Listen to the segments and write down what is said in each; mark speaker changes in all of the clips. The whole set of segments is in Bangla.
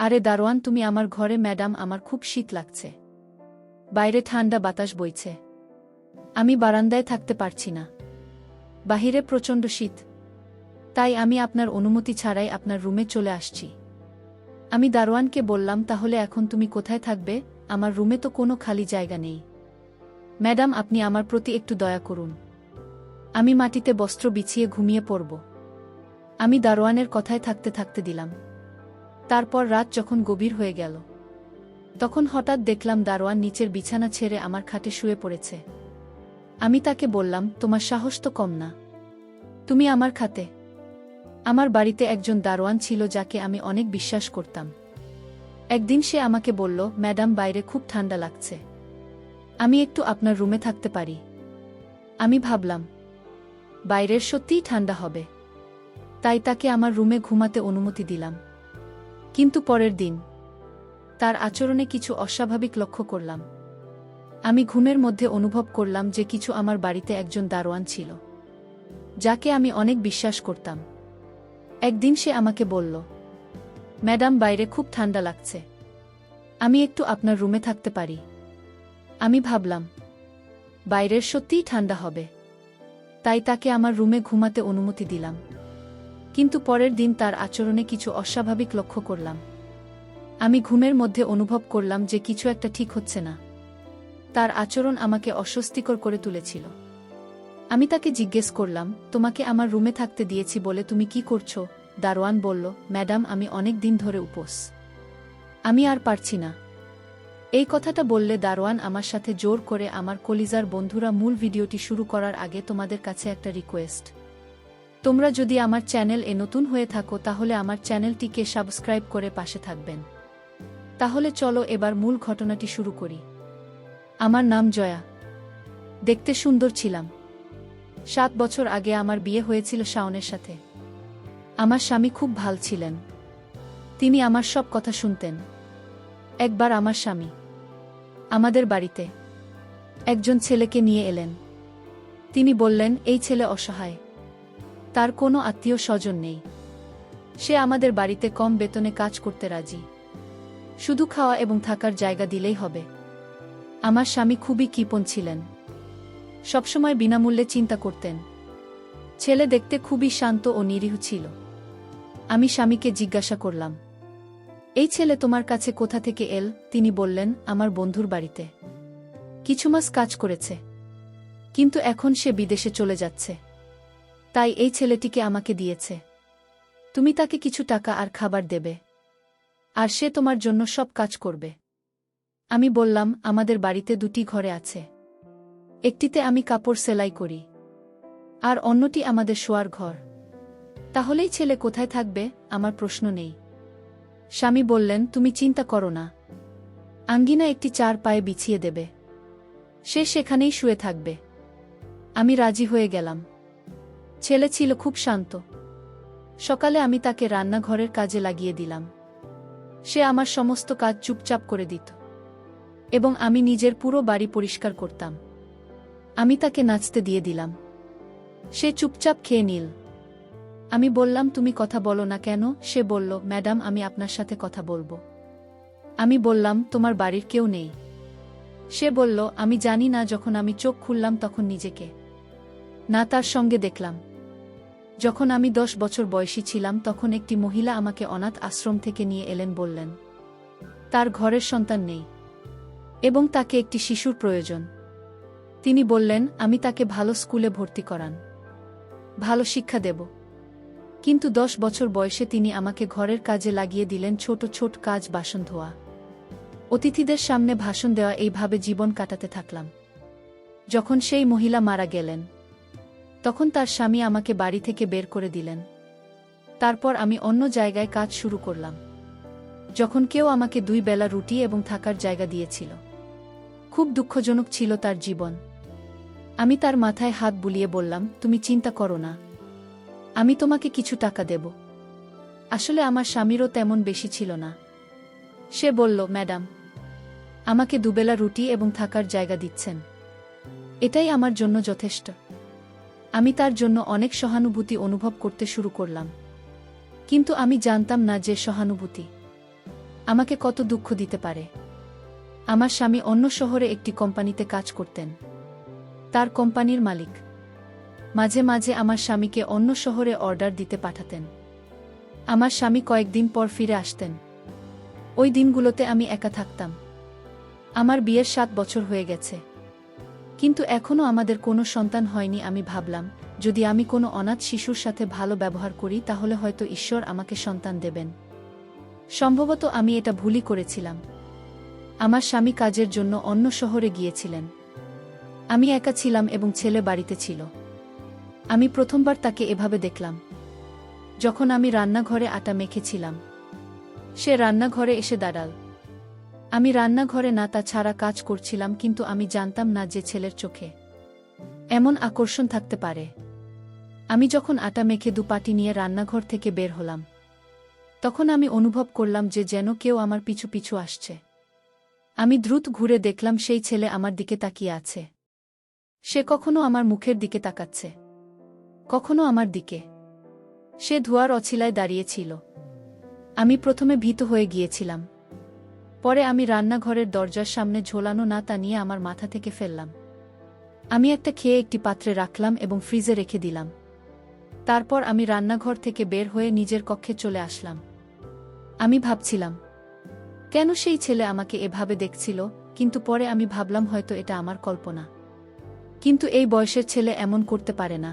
Speaker 1: আরে দারোয়ান, তুমি আমার ঘরে? ম্যাডাম, আমার খুব শীত লাগছে। বাইরে ঠান্ডা বাতাস বইছে। আমি বারান্দায় থাকতে পারছি না। বাহিরে প্রচণ্ড শীত। তাই আমি আপনার অনুমতি ছাড়াই আপনার রুমে চলে আসছি। আমি দারোয়ানকে বললাম, তাহলে এখন তুমি কোথায় থাকবে? আমার রুমে তো কোনো খালি জায়গা নেই। ম্যাডাম, আপনি আমার প্রতি একটু দয়া করুন। আমি মাটিতে বস্ত্র বিছিয়ে ঘুমিয়ে পড়ব। আমি দারোয়ানের কথায় থাকতে থাকতে দিলাম। তারপর রাত যখন গভীর হয়ে গেল, তখন হঠাৎ দেখলাম দারোয়ান নিচের বিছানা ছেড়ে আমার খাটে শুয়ে পড়েছে। আমি তাকে বললাম, তোমার সাহস তো কম না, তুমি আমার খাটে? আমার বাড়িতে একজন দারোয়ান ছিল যাকে আমি অনেক বিশ্বাস করতাম। একদিন সে আমাকে বলল, ম্যাডাম, বাইরে খুব ঠান্ডা লাগছে, আমি একটু আপনার রুমে থাকতে পারি? আমি ভাবলাম, বাইরের সত্যিই ঠান্ডা হবে, তাই তাকে আমার রুমে ঘুমাতে অনুমতি দিলাম। কিন্তু পরের দিন তার আচরণে কিছু অস্বাভাবিক লক্ষ্য করলাম। আমি ঘুমের মধ্যে অনুভব করলাম যে কিছু আমার বাড়িতে একজন দারোয়ান ছিল, যাকে আমি অনেক বিশ্বাস করতাম। একদিন সে আমাকে বলল, ম্যাডাম, বাইরে খুব ঠান্ডা লাগছে, আমি একটু আপনার রুমে থাকতে পারি? আমি ভাবলাম, বাইরের সত্যিই ঠান্ডা হবে, তাই তাকে আমার রুমে ঘুমাতে অনুমতি দিলাম। কিন্তু পরের দিন তার আচরণে কিছু অস্বাভাবিক লক্ষ্য করলাম। আমি ঘুমের মধ্যে অনুভব করলাম যে কিছু একটা ঠিক হচ্ছে না। তার আচরণ আমাকে অস্বস্তিকর করে তুলেছিল। আমি তাকে জিজ্ঞেস করলাম, তোমাকে আমার রুমে থাকতে দিয়েছি বলে তুমি কি করছো? দারোয়ান বলল, ম্যাডাম, আমি অনেক দিন ধরে উপোস, আমি আর পারছি না। এই কথাটা বললে দারোয়ান আমার সাথে জোর করে। আমার কলিজার বন্ধুরা, মূল ভিডিওটি শুরু করার আগে তোমাদের কাছে একটা রিকোয়েস্ট। তোমরা যদি আমার চ্যানেল এ নতুন হয়ে থাকো তাহলে আমার চ্যানেলটিকে সাবস্ক্রাইব করে পাশে থাকবেন। তাহলে চলো এবার মূল ঘটনাটি শুরু করি। আমার নাম জয়া। দেখতে সুন্দর ছিলাম। 7 বছর আগে আমার বিয়ে হয়েছিল শাওনের সাথে। আমার স্বামী খুব ভাল ছিলেন। তিনি আমার সব কথা শুনতেন। একবার আমার স্বামী আমাদের বাড়িতে একজন ছেলেকে নিয়ে এলেন। তিনি বললেন, এই ছেলে অসহায়, তার কোনো আত্মীয় স্বজন নেই, সে আমাদের বাড়িতে কম বেতনে কাজ করতে রাজি, শুধু খাওয়া এবং থাকার জায়গা দিলেই হবে। আমার স্বামী খুবই কৃপণ ছিলেন, সবসময় বিনামূল্যে চিন্তা করতেন। ছেলে দেখতে খুবই শান্ত ও নিরীহ ছিল। আমি স্বামীকে জিজ্ঞাসা করলাম, এই ছেলে তোমার কাছে কোথা থেকে এল? তিনি বললেন, আমার বন্ধুর বাড়িতে কিছু মাস কাজ করেছে, কিন্তু এখন সে বিদেশে চলে যাচ্ছে, তাই এই ছেলেটিকে আমাকে দিয়েছে। তুমি তাকে কিছু টাকা আর খাবার দেবে, আর সে তোমার জন্য সব কাজ করবে। আমি বললাম, আমাদের বাড়িতে 2টি ঘরে আছে, একটিতে আমি কাপড় সেলাই করি, আর অন্যটি আমাদের শোয়ার ঘর। তাহলেই ছেলে কোথায় থাকবে? আমার প্রশ্ন নেই। স্বামী বললেন, তুমি চিন্তা করো না, আঙ্গিনা একটি 4 পায়ে বিছিয়ে দেবে, সে সেখানেই শুয়ে থাকবে। আমি রাজি হয়ে গেলাম। ছেলে ছিল খুব শান্ত। সকালে আমি তাকে রান্নাঘরের কাজে লাগিয়ে দিলাম। সে আমার সমস্ত কাজ চুপচাপ করে দিত, এবং আমি নিজের পুরো বাড়ি পরিষ্কার করতাম। আমি তাকে নাচতে দিয়ে দিলাম। সে চুপচাপ খেয়ে নিল। আমি বললাম, তুমি কথা বলো না কেন? সে বলল, ম্যাডাম, আমি আপনার সাথে কথা বলবো। আমি বললাম, তোমার বাড়ির কেউ নেই? সে বলল, আমি জানি না। যখন আমি চোখ খুললাম তখন নিজেকে না তার সঙ্গে দেখলাম। যখন আমি 10 বছর বয়সী ছিলাম তখন একটি মহিলা আমাকে অনাথ আশ্রম থেকে নিয়ে এলেন। বললেন, তার ঘরের সন্তান নেই এবং তাকে একটি শিশুর প্রয়োজন। তিনি বললেন, আমি তাকে ভালো স্কুলে ভর্তি করান, ভালো শিক্ষা দেব। কিন্তু 10 বছর বয়সে তিনি আমাকে ঘরের কাজে লাগিয়ে দিলেন, ছোট ছোট কাজ, বাসন ধোয়া, অতিথিদের সামনে ভাষণ দেওয়া। এইভাবে জীবন কাটাতে থাকলাম। যখন সেই মহিলা মারা গেলেন তখন তার স্বামী আমাকে বাড়ি থেকে বের করে দিলেন। তারপর আমি অন্য জায়গায় কাজ শুরু করলাম। যখন কেউ আমাকে 2 বেলা রুটি এবং থাকার জায়গা দিয়েছিল। খুব দুঃখজনক ছিল তার জীবন। আমি তার মাথায় হাত বুলিয়ে বললাম, তুমি চিন্তা করো না, আমি তোমাকে কিছু টাকা দেব। আসলে আমার স্বামীরও তেমন বেশি ছিল না। সে বলল, ম্যাডাম, আমাকে 2 বেলা রুটি এবং থাকার জায়গা দিচ্ছেন, এটাই আমার জন্য যথেষ্ট। আমি তার জন্য অনেক সহানুভূতি অনুভব করতে শুরু করলাম, কিন্তু আমি জানতাম না যে সহানুভূতি আমাকে কত দুঃখ দিতে পারে। আমার স্বামী অন্য শহরে একটি কোম্পানিতে কাজ করতেন। তার কোম্পানির মালিক মাঝে মাঝে আমার স্বামীকে অন্য শহরে অর্ডার দিতে পাঠাতেন। আমার স্বামী কয়েকদিন পর ফিরে আসতেন। ওই দিনগুলোতে আমি একা থাকতাম। আমার বিয়ের 7 বছর হয়ে গেছে, কিন্তু এখনও আমাদের কোনো সন্তান হয়নি। আমি ভাবলাম, যদি আমি কোনো অনাথ শিশুর সাথে ভালো ব্যবহার করি তাহলে হয়তো ঈশ্বর আমাকে সন্তান দেবেন। সম্ভবত আমি এটা ভুলই করেছিলাম। আমার স্বামী কাজের জন্য অন্য শহরে গিয়েছিলেন। আমি একা ছিলাম এবং ছেলে বাড়িতে ছিল। আমি প্রথমবার তাকে এভাবে দেখলাম যখন আমি রান্নাঘরে আটা মেখেছিলাম। সে রান্নাঘরে এসে দাঁড়াল। আমি রান্নাঘরে না তা ছাড়া কাজ করছিলাম, কিন্তু আমি জানতাম না যে ছেলের চোখে এমন আকর্ষণ থাকতে পারে। আমি যখন আটা মেখে দুপাটি নিয়ে রান্নাঘর থেকে বের হলাম, তখন আমি অনুভব করলাম যে যেন কেউ আমার পিছু পিছু আসছে। আমি দ্রুত ঘুরে দেখলাম সেই ছেলে আমার দিকে তাকিয়ে আছে। সে কখনো আমার মুখের দিকে তাকাচ্ছে, কখনো আমার দিকে। সে ধোঁয়ার অছিলায় দাঁড়িয়েছিল। আমি প্রথমে ভীত হয়ে গিয়েছিলাম। পরে আমি রান্নাঘরের দরজার সামনে ঝোলানো না তা নিয়ে আমার মাথা থেকে ফেললাম। আমি একটা খেয়ে একটি পাত্রে রাখলাম এবং ফ্রিজে রেখে দিলাম। তারপর আমি রান্নাঘর থেকে বের হয়ে নিজের কক্ষে চলে আসলাম। আমি ভাবছিলাম কেন সেই ছেলে আমাকে এভাবে দেখছিল, কিন্তু পরে আমি ভাবলাম হয়তো এটা আমার কল্পনা। কিন্তু এই বয়সের ছেলে এমন করতে পারে না।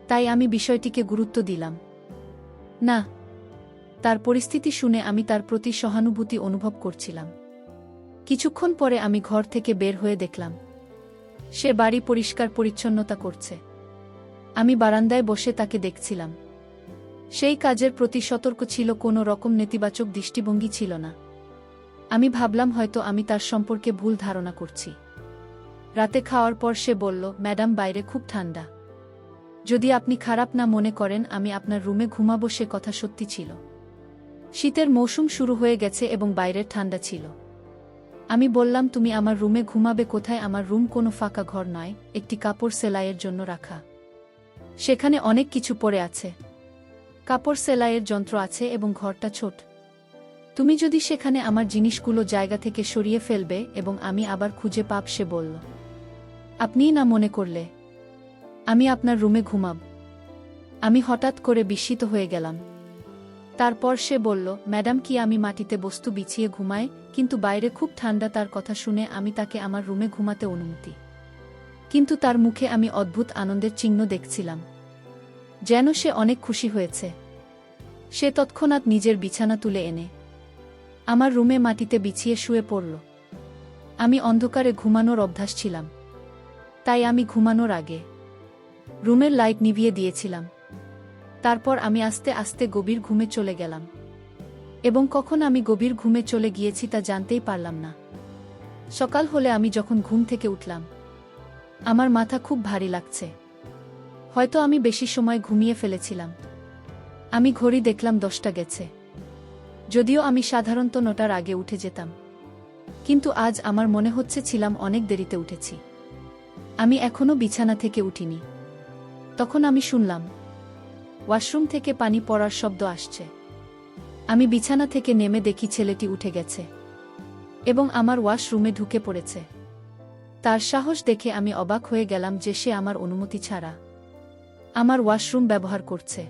Speaker 1: তাই আমি বিষয়টিকে গুরুত্ব দিলাম না। তার পরিস্থিতি শুনে আমি তার প্রতি সহানুভূতি অনুভব করছিলাম। কিছুক্ষণ পরে আমি ঘর থেকে বের হয়ে দেখলাম সে বাড়ি পরিষ্কার পরিচ্ছন্নতা করছে। আমি বারান্দায় বসে তাকে দেখছিলাম। সেই কাজের প্রতি সতর্ক ছিল, কোনো রকম নেতিবাচক দৃষ্টিভঙ্গি ছিল না। আমি ভাবলাম হয়তো আমি তার সম্পর্কে ভুল ধারণা করছি। রাতে খাওয়ার পর সে বলল, ম্যাডাম, বাইরে খুব ঠান্ডা। যদি আপনি খারাপ না মনে করেন আমি আপনার রুমে ঘুমাবো। সে কথা সত্যি ছিল। শীতের মৌসুম শুরু হয়ে গেছে এবং বাইরের ঠান্ডা ছিল। আমি বললাম, তুমি আমার রুমে ঘুমাবে কোথায়? আমার রুম কোনো ফাঁকা ঘর নয়, একটি কাপড় সেলাইয়ের জন্য রাখা। সেখানে অনেক কিছু পড়ে আছে। কাপড় সেলাইয়ের যন্ত্র আছে এবং ঘরটা ছোট। তুমি যদি সেখানে আমার জিনিসগুলো জায়গা থেকে সরিয়ে ফেলবে এবং আমি আবার খুঁজে পাব। সে বলল, আপনিই না মনে করলে আমি আপনার রুমে ঘুমাব? আমি হঠাৎ করে বিস্মিত হয়ে গেলাম। তারপর সে বলল, ম্যাডাম, কি আমি মাটিতে বস্তু বিছিয়ে ঘুমাই? কিন্তু বাইরে খুব ঠান্ডা। তার কথা শুনে আমি তাকে আমার রুমে ঘুমাতে অনুমতি। কিন্তু তার মুখে আমি অদ্ভুত আনন্দের চিহ্ন দেখছিলাম, যেন সে অনেক খুশি হয়েছে। সে তৎক্ষণাৎ নিজের বিছানা তুলে এনে আমার রুমে মাটিতে বিছিয়ে শুয়ে পড়ল। আমি অন্ধকারে ঘুমানোর অভ্যাস ছিলাম, তাই আমি ঘুমানোর আগে রুমের লাইট নিভিয়ে দিয়েছিলাম। তারপর আমি আস্তে আস্তে গভীর ঘুমে চলে গেলাম এবং কখন আমি গভীর ঘুমে চলে গিয়েছি তা জানতেই পারলাম না। সকাল হলে আমি যখন ঘুম থেকে উঠলাম, আমার মাথা খুব ভারী লাগছে। হয়তো আমি বেশি সময় ঘুমিয়ে ফেলেছিলাম। আমি ঘড়ি দেখলাম 10টা গেছে। যদিও আমি সাধারণত 9টার আগে উঠে যেতাম, কিন্তু আজ আমার মনে হচ্ছে ছিলাম অনেক দেরিতে উঠেছি। আমি এখনো বিছানা থেকে উঠিনি। তখন আমি শুনলাম ওয়াশরুম থেকে পানি পড়ার শব্দ আসছে। আমি বিছানা থেকে নেমে দেখি ছেলেটি উঠে গেছে এবং আমার ওয়াশরুমে ঢুকে পড়েছে। তার সাহস দেখে আমি অবাক হয়ে গেলাম যে সে আমার অনুমতি ছাড়া আমার ওয়াশরুম ব্যবহার করছে।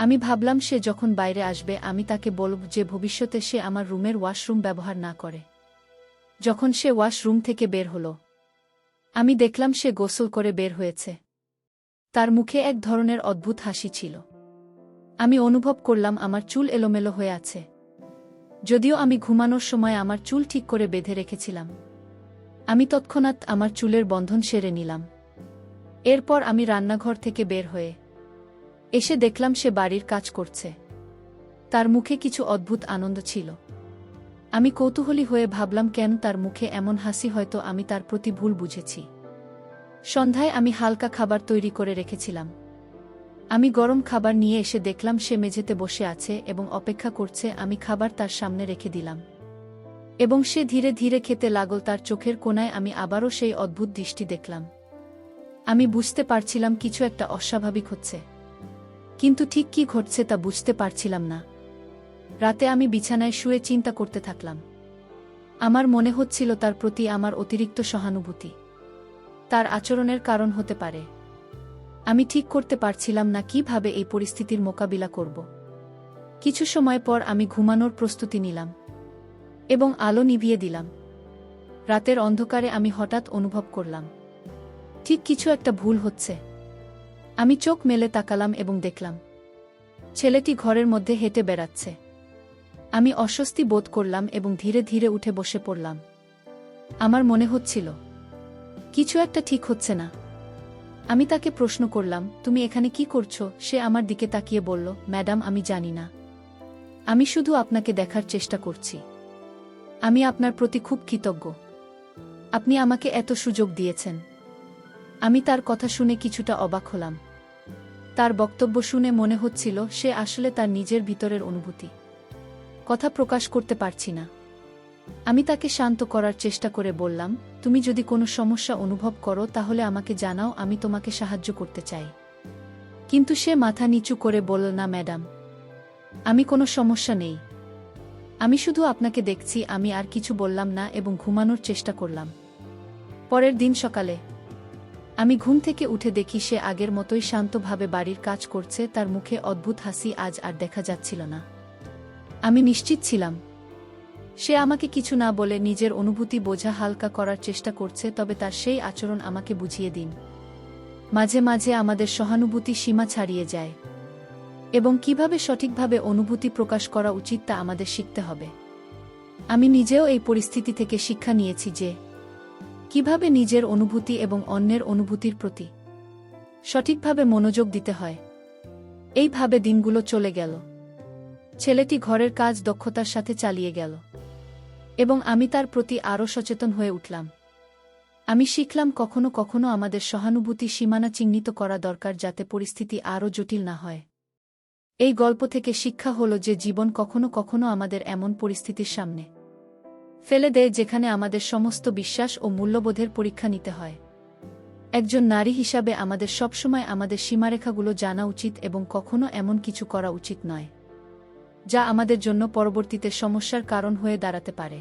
Speaker 1: আমি ভাবলাম সে যখন বাইরে আসবে আমি তাকে বলব যে ভবিষ্যতে সে আমার রুমের ওয়াশরুম ব্যবহার না করে। যখন সে ওয়াশরুম থেকে বের হলো, আমি দেখলাম সে গোসল করে বের হয়েছে। তার মুখে এক ধরনের অদ্ভুত হাসি ছিল। আমি অনুভব করলাম আমার চুল এলোমেলো হয়ে আছে, যদিও আমি ঘুমানোর সময় আমার চুল ঠিক করে বেঁধে রেখেছিলাম। আমি তৎক্ষণাৎ আমার চুলের বন্ধন সেরে নিলাম। এরপর আমি রান্নাঘর থেকে বের হয়ে এসে দেখলাম সে বাড়ির কাজ করছে। তার মুখে কিছু অদ্ভুত আনন্দ ছিল। আমি কৌতূহলী হয়ে ভাবলাম কেন তার মুখে এমন হাসি? হয়তো আমি তার প্রতি ভুল বুঝেছি। সন্ধ্যায় আমি হালকা খাবার তৈরি করে রেখেছিলাম। আমি গরম খাবার নিয়ে এসে দেখলাম সে মেঝেতে বসে আছে এবং অপেক্ষা করছে। আমি খাবার তার সামনে রেখে দিলাম এবং সে ধীরে ধীরে খেতে লাগল। তার চোখের কোণায় আমি আবারও সেই অদ্ভুত দৃষ্টি দেখলাম। আমি বুঝতে পারছিলাম কিছু একটা অস্বাভাবিক হচ্ছে, কিন্তু ঠিক কি ঘটছে তা বুঝতে পারছিলাম না। রাতে আমি বিছানায় শুয়ে চিন্তা করতে থাকলাম। আমার মনে হচ্ছিল তার প্রতি আমার অতিরিক্ত সহানুভূতি তার আচরণের কারণ হতে পারে। আমি ঠিক করতে পারছিলাম না কিভাবে এই পরিস্থিতির মোকাবিলা করব। কিছু সময় পর আমি ঘুমানোর প্রস্তুতি নিলাম এবং আলো নিভিয়ে দিলাম। রাতের অন্ধকারে আমি হঠাৎ অনুভব করলাম ঠিক কিছু একটা ভুল হচ্ছে। আমি চোখ মেলে তাকালাম এবং দেখলাম ছেলেটি ঘরের মধ্যে হেঁটে বেড়াচ্ছে। আমি অস্বস্তি বোধ করলাম এবং ধীরে ধীরে উঠে বসে পড়লাম। আমার মনে হচ্ছিল কিছু একটা ঠিক হচ্ছে না। আমি তাকে প্রশ্ন করলাম, তুমি এখানে কি করছো? সে আমার দিকে তাকিয়ে বলল, ম্যাডাম, আমি জানি না। আমি শুধু আপনাকে দেখার চেষ্টা করছি। আমি আপনার প্রতি খুব কৃতজ্ঞ। আপনি আমাকে এত সুযোগ দিয়েছেন। আমি তার কথা শুনে কিছুটা অবাক হলাম। তার বক্তব্য শুনে মনে হচ্ছিল সে আসলে তার নিজের ভিতরের অনুভূতি কথা প্রকাশ করতে পারছি না। আমি তাকে শান্ত করার চেষ্টা করে বললাম, তুমি যদি কোনো সমস্যা অনুভব করো তাহলে আমাকে জানাও, আমি তোমাকে সাহায্য করতে চাই। কিন্তু সে মাথা নিচু করে বলল, না ম্যাডাম, আমি কোনো সমস্যা নেই। আমি শুধু আপনাকে দেখছি। আমি আর কিছু বললাম না এবং ঘুমানোর চেষ্টা করলাম। পরের দিন সকালে আমি ঘুম থেকে উঠে দেখি সে আগের মতোই শান্তভাবে বাড়ির কাজ করছে। তার মুখে অদ্ভুত হাসি আজ আর দেখা যাচ্ছিল না। আমি নিশ্চিত ছিলাম সে আমাকে কিছু না বলে নিজের অনুভূতি বোঝা হালকা করার চেষ্টা করছে, তবে তার সেই আচরণ আমাকে বুঝিয়ে দিন মাঝে মাঝে আমাদের সহানুভূতি সীমা ছাড়িয়ে যায় এবং কিভাবে সঠিকভাবে অনুভূতি প্রকাশ করা উচিত তা আমাদের শিখতে হবে। আমি নিজেও এই পরিস্থিতি থেকে শিক্ষা নিয়েছি যে কিভাবে নিজের অনুভূতি এবং অন্যের অনুভূতির প্রতি সঠিকভাবে মনোযোগ দিতে হয়। এইভাবে দিনগুলো চলে গেল। ছেলেটি ঘরের কাজ দক্ষতার সাথে চালিয়ে গেল এবং আমি তার প্রতি আরও সচেতন হয়ে উঠলাম। আমি শিখলাম কখনো কখনো আমাদের সহানুভূতি সীমানা চিহ্নিত করা দরকার, যাতে পরিস্থিতি আরও জটিল না হয়। এই গল্প থেকে শিক্ষা হলো যে জীবন কখনো কখনো আমাদের এমন পরিস্থিতির সামনে ফেলে দেয় যেখানে আমাদের সমস্ত বিশ্বাস ও মূল্যবোধের পরীক্ষা নিতে হয়। একজন নারী হিসাবে আমাদের সবসময় আমাদের সীমারেখাগুলো জানা উচিত এবং কখনো এমন কিছু করা উচিত নয় যা আমাদের জন্য পরবর্তীতে সমস্যার কারণ হয়ে দাঁড়াতে পারে।